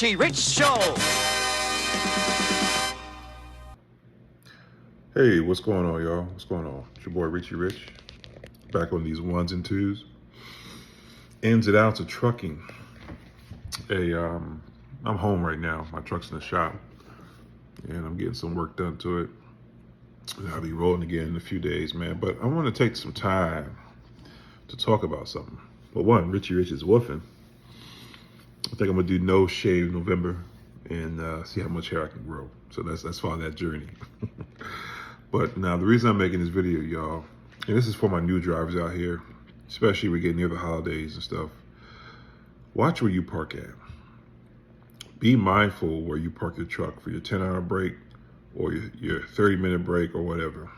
Richie Rich Show. Hey, what's going on, y'all? What's going on? It's your boy Richie Rich, back on these ones and twos. Ins and outs of trucking. I'm home right now. My truck's in the shop, and I'm getting some work done to it. And I'll be rolling again in a few days, man. But I want to take some time to talk about something. Well, one, Richie Rich is woofing. I think I'm gonna do no shave November and see how much hair I can grow. So that's part of that journey. But now the reason I'm making this video, y'all, and this is for my new drivers out here, especially we get near the holidays and stuff. Watch where you park at. Be mindful where you park your truck for your 10-hour break or your 30-minute break or whatever.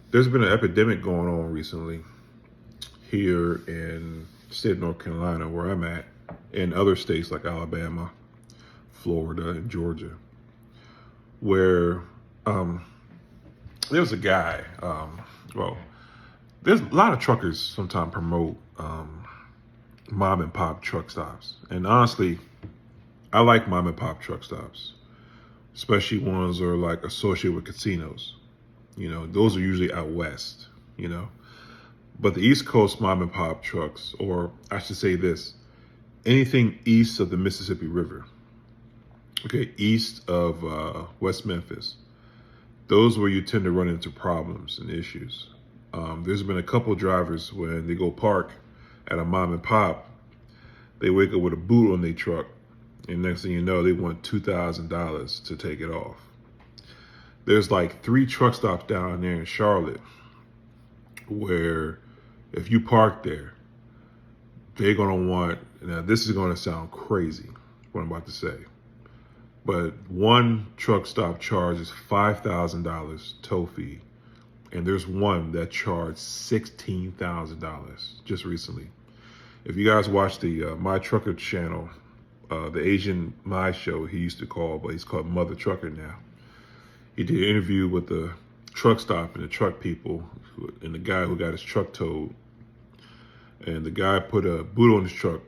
There's been an epidemic going on recently here in the state of North Carolina, where I'm at, and other states like Alabama, Florida, and Georgia, where there was a guy, there's a lot of truckers sometimes promote mom and pop truck stops. And honestly, I like mom and pop truck stops, especially ones that are like associated with casinos. You know, those are usually out west, you know. But the East Coast mom and pop trucks, or I should say this, anything east of the Mississippi River, okay, east of West Memphis, those where you tend to run into problems and issues. There's been a couple drivers when they go park at a mom and pop, they wake up with a boot on their truck, and next thing you know, they want $2,000 to take it off. There's like 3 truck stops down there in Charlotte where if you park there, they're gonna want, now this is gonna sound crazy, what I'm about to say, but one truck stop charges $5,000 tow fee, and there's one that charged $16,000 just recently. If you guys watch the My Trucker channel, the Asian My show he used to call, but he's called Mother Trucker now. He did an interview with the truck stop and the truck people and the guy who got his truck towed. And the guy put a boot on his truck.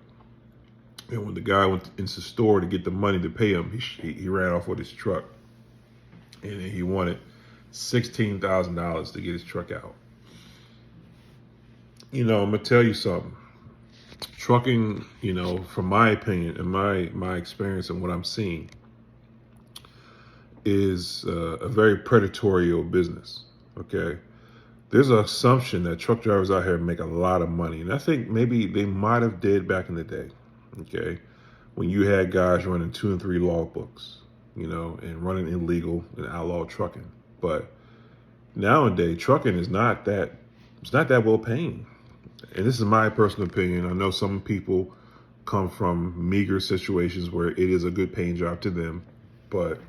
And when the guy went into the store to get the money to pay him, he ran off with his truck. And he wanted $16,000 to get his truck out. You know, I'm gonna tell you something. Trucking, you know, from my opinion and my experience and what I'm seeing, is a very predatory business, okay? There's an assumption that truck drivers out here make a lot of money. And I think maybe they might have did back in the day, okay? When you had guys running 2 and 3 logbooks, you know, and running illegal and outlaw trucking. But nowadays, trucking is not that well paying. And this is my personal opinion. I know some people come from meager situations where it is a good paying job to them, but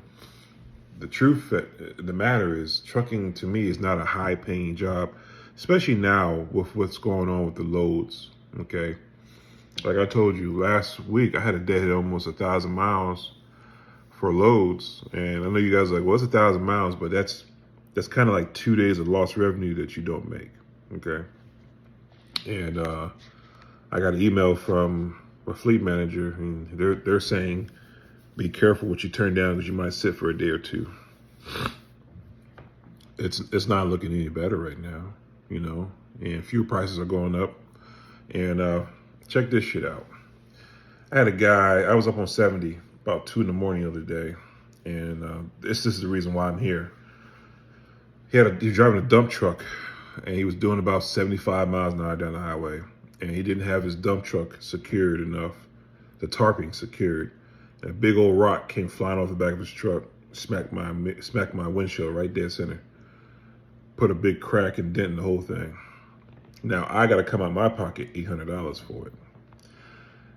the truth of the matter is, trucking to me is not a high paying job, especially now with what's going on with the loads, okay? Like I told you last week, I had a deadhead almost 1,000 miles for loads. And I know you guys are like, well, it's 1,000 miles, but that's kind of like 2 days of lost revenue that you don't make, okay? And I got an email from a fleet manager, and they're saying, be careful what you turn down because you might sit for a day or two. It's not looking any better right now, you know, and fuel prices are going up. And check this shit out. I had a guy, I was up on 70 about 2 in the morning the other day, and this is the reason why I'm here. He was driving a dump truck, and he was doing about 75 miles an hour down the highway, and he didn't have his dump truck secured enough, the tarping secured. A big old rock came flying off the back of his truck, smacked my windshield right dead center. Put a big crack and dent in the whole thing. Now I got to come out my pocket $800 for it.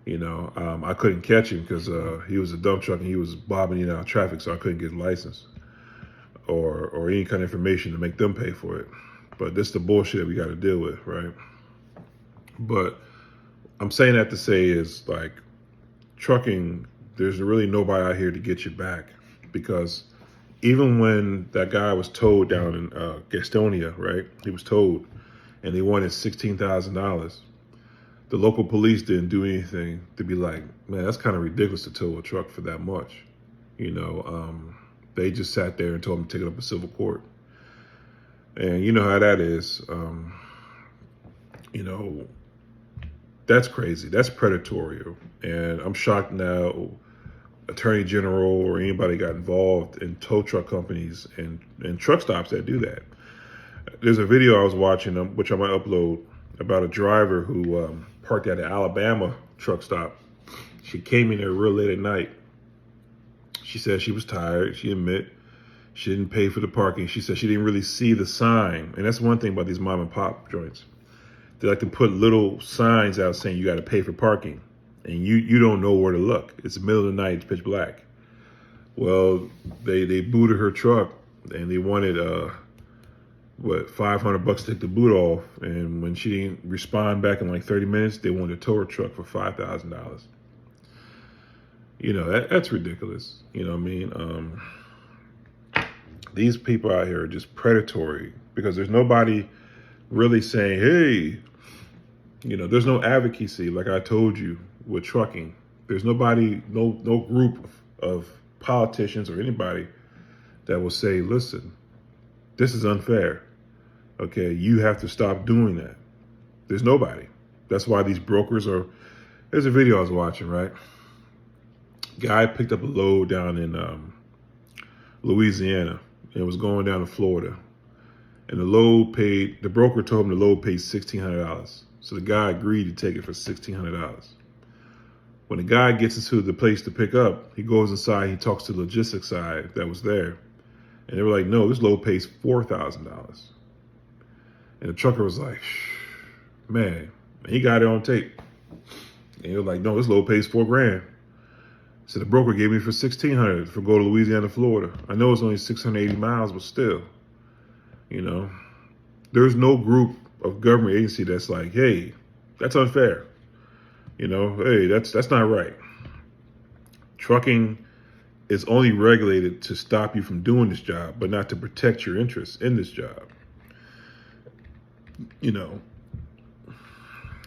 You know, I couldn't catch him because he was a dump truck and he was bobbing in and out of traffic, so I couldn't get a license or any kind of information to make them pay for it. But this is the bullshit we got to deal with, right? But I'm saying that to say is, like, trucking, there's really nobody out here to get you back, because even when that guy was towed down in Gastonia, right? He was towed and he wanted $16,000. the local police didn't do anything to be like, man, that's kind of ridiculous to tow a truck for that much. You know, they just sat there and told him to take it up to civil court. And you know how that is. You know, that's crazy. That's predatory. And I'm shocked now Attorney General or anybody got involved in tow truck companies and truck stops that do that. There's a video I was watching, which I might upload, about a driver who parked at an Alabama truck stop. She came in there real late at night. She said she was tired. She admit she didn't pay for the parking. She said she didn't really see the sign. And that's one thing about these mom and pop joints. They like to put little signs out saying you got to pay for parking. And you don't know where to look. It's the middle of the night. It's pitch black. Well, they booted her truck and they wanted $500 to take the boot off. And when she didn't respond back in like 30 minutes, they wanted to tow her truck for $5,000. You know, that's ridiculous. You know what I mean? These people out here are just predatory because there's nobody really saying, hey, you know, there's no advocacy, like I told you, with trucking. There's nobody, no group of politicians or anybody that will say, listen, this is unfair. Okay, you have to stop doing that. There's nobody. That's why these brokers are, there's a video I was watching, right? Guy picked up a load down in Louisiana and was going down to Florida. And the broker told him the load paid $1,600. So the guy agreed to take it for $1,600. When the guy gets into the place to pick up, he goes inside, he talks to the logistics side that was there. And they were like, no, this load pays $4,000. And the trucker was like, man, and he got it on tape. And he was like, no, this load pays $4,000. So the broker gave me for $1,600 for go to Louisiana, Florida. I know it's only 680 miles, but still, you know, there's no group of government agency that's like, hey, that's unfair. You know, hey, that's not right. Trucking is only regulated to stop you from doing this job, but not to protect your interests in this job. You know,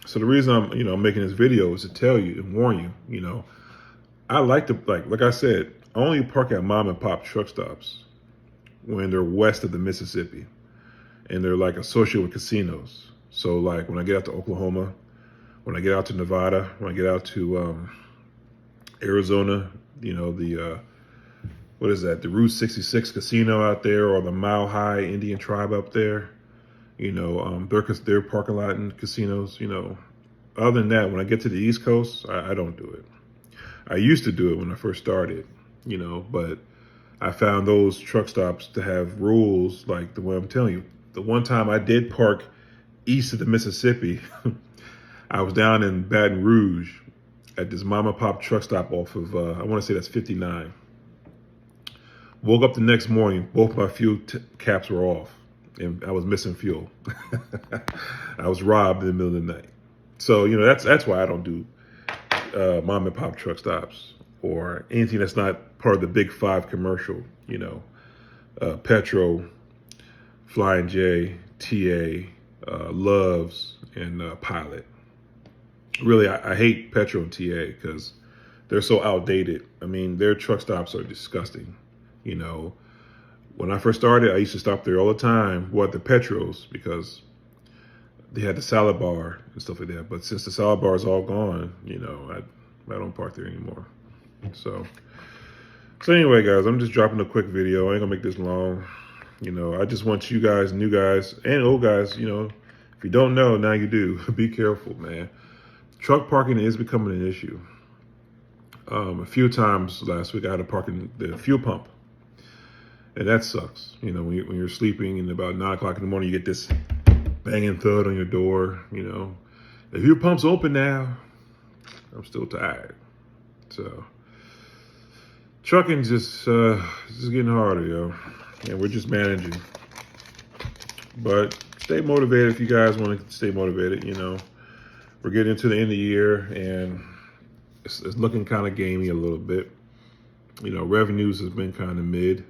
so the reason I'm making this video is to tell you and warn you, you know, I like to, like I said, I only park at mom and pop truck stops when they're west of the Mississippi and they're like associated with casinos. So like when I get out to Oklahoma, when I get out to Nevada, when I get out to Arizona, you know, the, what is that? The Route 66 casino out there or the Mile High Indian tribe up there, you know, their parking lot and casinos, you know. Other than that, when I get to the East Coast, I don't do it. I used to do it when I first started, you know, but I found those truck stops to have rules like the one I'm telling you. The one time I did park east of the Mississippi, I was down in Baton Rouge at this mom and pop truck stop off of, I want to say that's 59. Woke up the next morning, both my fuel caps were off and I was missing fuel. I was robbed in the middle of the night. So, you know, that's why I don't do mom and pop truck stops or anything that's not part of the big five commercial, you know, Petro, Flying J, TA, Loves, and Pilot. Really, I hate Petro and TA because they're so outdated. I mean, their truck stops are disgusting. You know, when I first started, I used to stop there all the time, at the Petros, because they had the salad bar and stuff like that. But since the salad bar is all gone, you know, I don't park there anymore. So anyway, guys, I'm just dropping a quick video. I ain't gonna make this long. You know, I just want you guys, new guys and old guys, you know, if you don't know, now you do. Be careful, man. Truck parking is becoming an issue. A few times last week, I had to park in the fuel pump. And that sucks. You know, when you're sleeping and about 9 o'clock in the morning, you get this banging thud on your door, you know. If your pump's open now, I'm still tired. So trucking just getting harder, yo. And we're just managing. But stay motivated if you guys want to stay motivated, you know. We're getting into the end of the year and it's looking kind of gamey a little bit. You know, revenues has been kind of mid.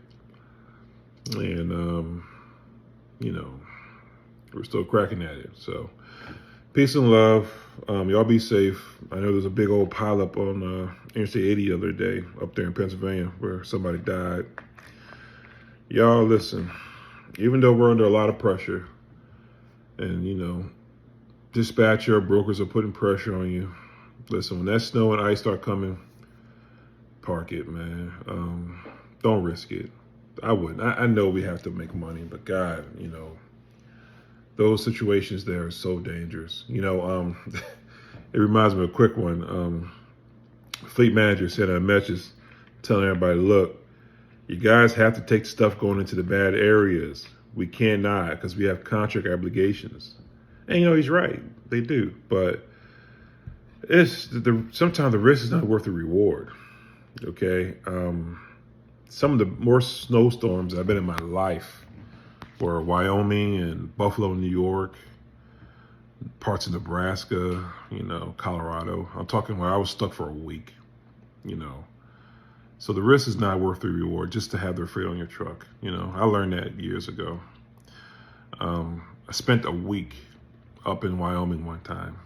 And, you know, we're still cracking at it. So Peace and love. Y'all be safe. I know there's a big old pileup on Interstate 80 the other day up there in Pennsylvania where somebody died. Y'all listen, even though we're under a lot of pressure and, dispatcher brokers are putting pressure on you, listen, when that snow and ice start coming, park it, man. Don't risk it. I wouldn't. I know we have to make money, but God, those situations there are so dangerous. It reminds me of a quick one. Fleet manager sent a message telling everybody, look, you guys have to take stuff going into the bad areas. We cannot because we have contract obligations. And he's right. They do. But sometimes the risk is not worth the reward. Okay. Some of the worst snowstorms I've been in my life were Wyoming and Buffalo, New York, parts of Nebraska, Colorado. I'm talking where I was stuck for a week, So the risk is not worth the reward just to have their freight on your truck. I learned that years ago. I spent a week up in Wyoming one time.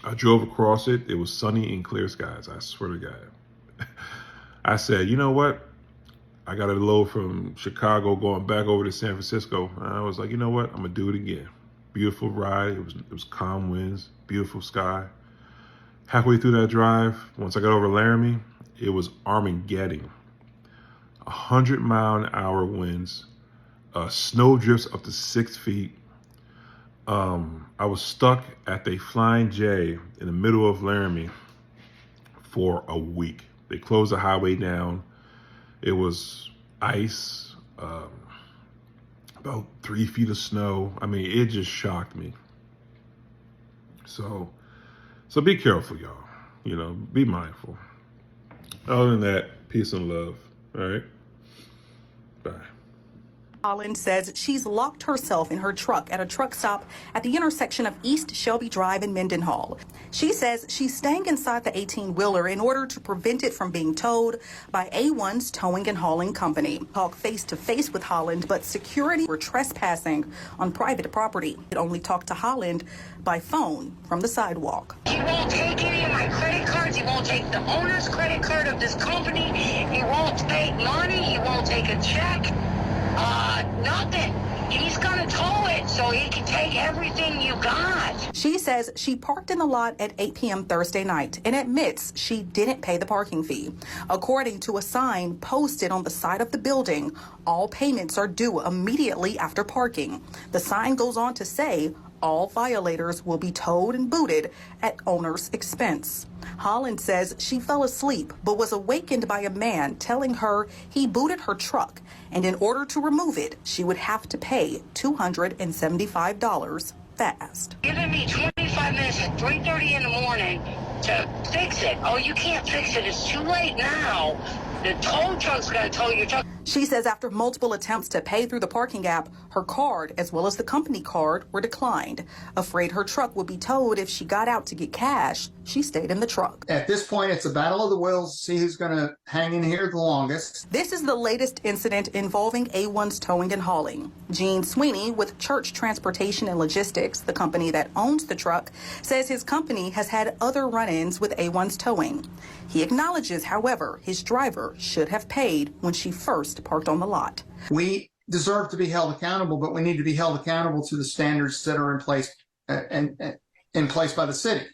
I drove across it. It was sunny and clear skies. I swear to God. I said, you know what? I got a load from Chicago going back over to San Francisco. I was like, you know what? I'm going to do it again. Beautiful ride. It was calm winds, beautiful sky. Halfway through that drive, once I got over Laramie, it was Armageddon. 100-mile-an-hour winds, snow drifts up to 6 feet. I was stuck at the Flying J in the middle of Laramie for a week. They closed the highway down. It was ice, about 3 feet of snow. I mean, it just shocked me. So be careful, y'all. Be mindful. Other than that, peace and love. All right. Bye. Holland says she's locked herself in her truck at a truck stop at the intersection of East Shelby Drive and Mendenhall. She says she's staying inside the 18-wheeler in order to prevent it from being towed by A1's towing and hauling company. Talk face-to-face with Holland, but security were trespassing on private property. It only talked to Holland by phone from the sidewalk. He won't take any of my credit cards. He won't take the owner's credit card of this company. He won't take money. He won't take a check. Nothing. He's gonna tow it so he can take everything you got. She says she parked in the lot at 8 p.m. Thursday night and admits she didn't pay the parking fee. According to a sign posted on the side of the building, all payments are due immediately after parking. The sign goes on to say all violators will be towed and booted at owner's expense. Holland says she fell asleep but was awakened by a man telling her he booted her truck, and in order to remove it, she would have to pay $275 fast. Giving me 25 minutes at 3:30 in the morning to fix it. Oh, you can't fix it. It's too late now. The tow truck's gonna tow your truck. She says after multiple attempts to pay through the parking app, her card, as well as the company card, were declined. Afraid her truck would be towed if she got out to get cash, she stayed in the truck. At this point, it's a battle of the wills, see who's going to hang in here the longest. This is the latest incident involving A1's towing and hauling. Gene Sweeney with Church Transportation and Logistics, the company that owns the truck, says his company has had other run-ins with A1's towing. He acknowledges, however, his driver should have paid when she first parked on the lot. We deserve to be held accountable, but we need to be held accountable to the standards that are in place by the city.